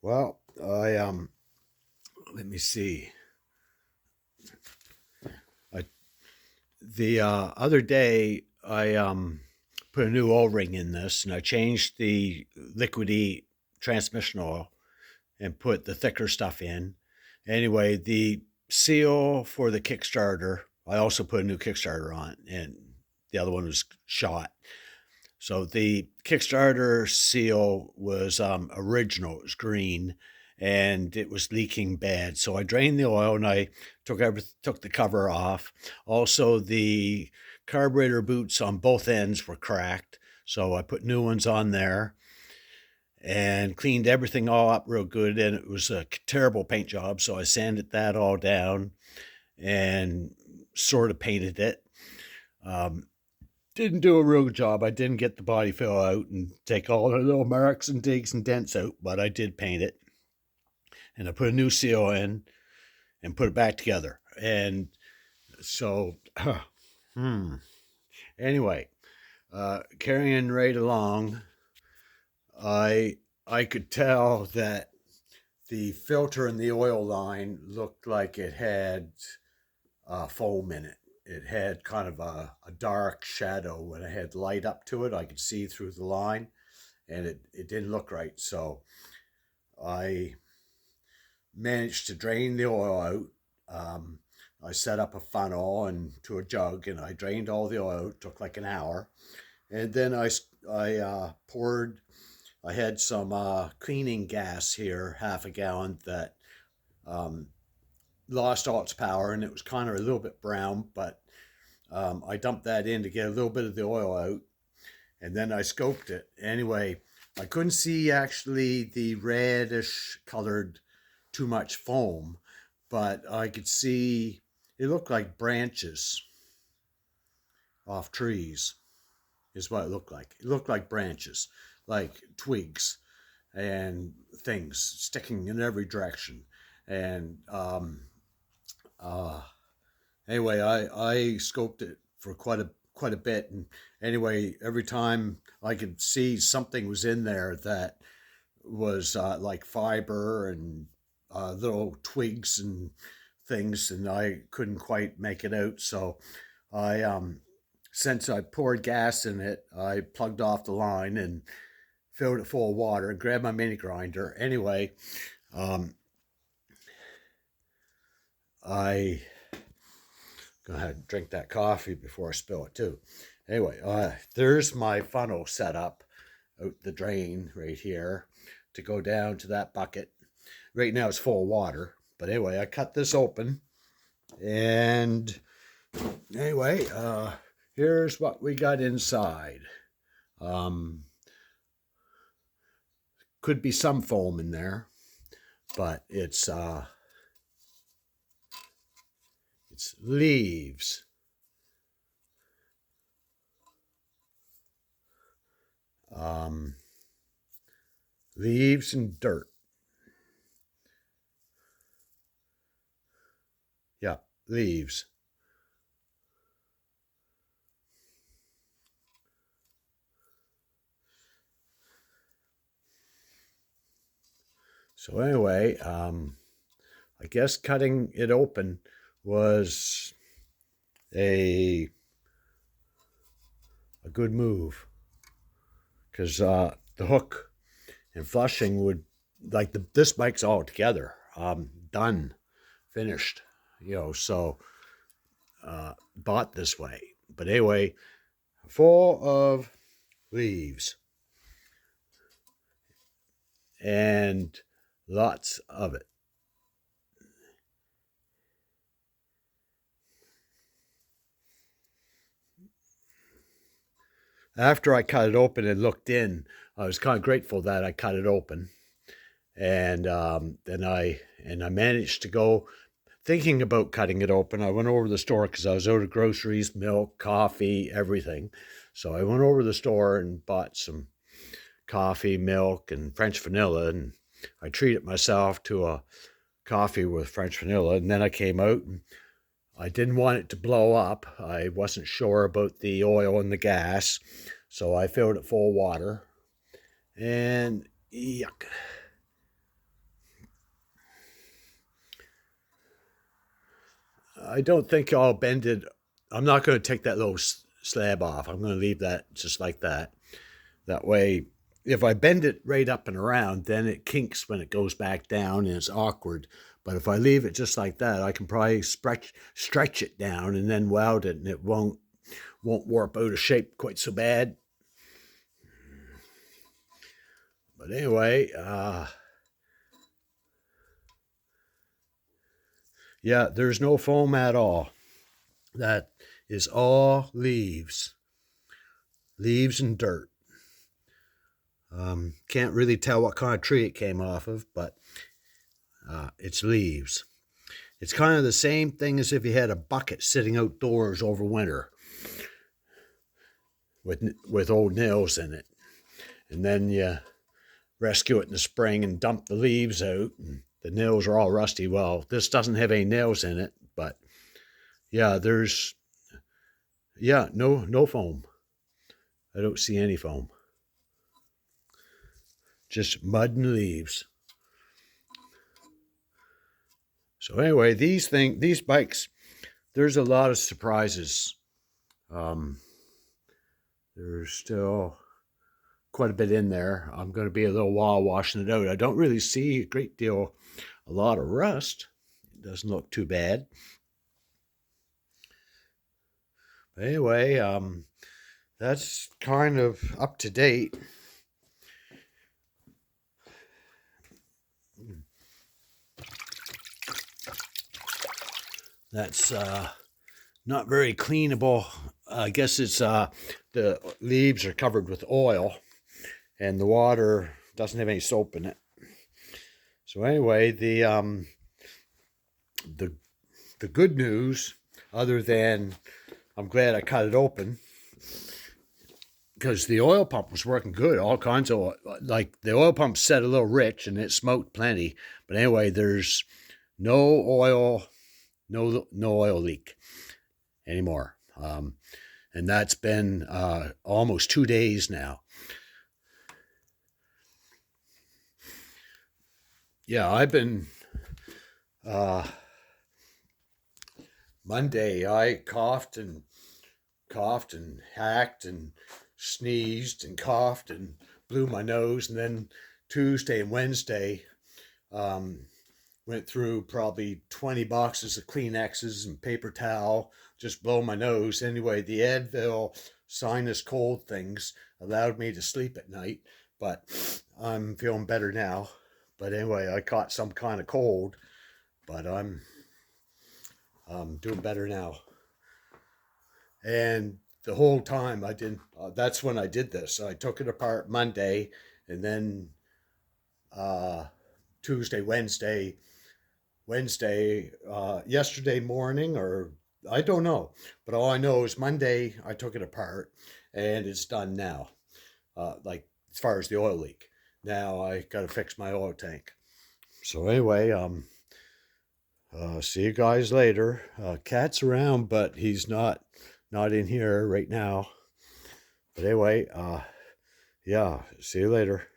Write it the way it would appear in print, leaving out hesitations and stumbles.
Well, I let me see. I, the other day, I put a new O-ring in this, and I changed the liquidy transmission oil and put the thicker stuff in. Anyway, the seal for the Kickstarter, I also put a new Kickstarter on, and the other one was shot. So the Kickstarter seal was original. It was green, and it was leaking bad. So I drained the oil and I took the cover off. Also, the carburetor boots on both ends were cracked, so I put new ones on there and cleaned everything all up real good. And it was a terrible paint job, so I sanded that all down and sort of painted it. Um, didn't do a real good job. I didn't get the body fill out and take all the little marks and digs and dents out, but I did paint it. And I put a new seal in and put it back together. And so, anyway, carrying right along, I I could tell that the filter in the oil line looked like it had foam in it. It had kind of a dark shadow. When it had light up to it, I could see through the line, and it didn't look right. So I managed to drain the oil out. I set up a funnel and to a jug, and I drained all the oil. It took like an hour, and then I poured. I had some cleaning gas here, half a gallon, that um, lost all its power, and it was kind of a little bit brown, but I dumped that in to get a little bit of the oil out, and then I scoped it. Anyway, I couldn't see actually the reddish colored too much foam, but I could see it looked like branches off trees, is what it looked like. It looked like branches, like twigs and things sticking in every direction. And uh, anyway, I scoped it for quite a bit, and anyway, every time I could see something was in there that was like fiber and little twigs and things, and I couldn't quite make it out. So I since I poured gas in it, I plugged off the line and filled it full of water and grabbed my mini grinder. Anyway, um, I go ahead and drink that coffee before I spill it too. Anyway, there's my funnel set up out the drain right here to go down to that bucket. Right now it's full of water, but anyway, I cut this open, and anyway, here's what we got inside. Um, could be some foam in there, but it's leaves. Um, Leaves and dirt. Yeah, leaves. So anyway, I guess cutting it open was a a good move because the hook and flushing would like this bike's all together, done, finished, So bought this way, but anyway, full of leaves and lots of it. After I cut it open and looked in, I was kind of grateful that I cut it open, and then I managed to go. Thinking about cutting it open, I went over to the store because I was out of groceries, milk, coffee, everything. So I went over to the store and bought some coffee, milk, and French vanilla, and I treated myself to a coffee with French vanilla. And then I came out and I didn't want it to blow up. I wasn't sure about the oil and the gas, so I filled it full of water. And yuck. I don't think I'll bend it. I'm not going to take that little slab off. I'm going to leave that just like that. That way, if I bend it right up and around, then it kinks when it goes back down and it's awkward. But if I leave it just like that, I can probably stretch it down and then weld it, and it won't warp out of shape quite so bad. But anyway, yeah, there's no foam at all. That is all leaves and dirt. Can't really tell what kind of tree it came off of, but it's leaves. It's kind of the same thing as if you had a bucket sitting outdoors over winter with old nails in it. And then you rescue it in the spring and dump the leaves out, and the nails are all rusty. Well, this doesn't have any nails in it, but yeah, no foam. I don't see any foam. Just mud and leaves. So anyway, these bikes, there's a lot of surprises. There's still quite a bit in there. I'm going to be a little while washing it out. I don't really see a lot of rust. It doesn't look too bad. But anyway, that's kind of up to date. That's not very cleanable. I guess it's the leaves are covered with oil, and the water doesn't have any soap in it. So anyway, the good news, other than I'm glad I cut it open, because the oil pump was working good. All kinds of, like, the oil pump set a little rich and it smoked plenty. But anyway, there's no oil leak anymore. And that's been almost 2 days now. Yeah, I've been, Monday, I coughed and hacked and sneezed and coughed and blew my nose. And then Tuesday and Wednesday, went through probably 20 boxes of Kleenexes and paper towel, just blow my nose. Anyway, the Advil sinus cold things allowed me to sleep at night, but I'm feeling better now. But anyway, I caught some kind of cold, but I'm doing better now. And the whole time I didn't, that's when I did this. I took it apart Monday, and then Tuesday, Wednesday, yesterday morning, or I don't know. But all I know is Monday I took it apart, and it's done now. Like, as far as the oil leak. Now I got to fix my oil tank. So anyway, see you guys later. Cat's around, but he's not in here right now. But anyway, yeah, see you later.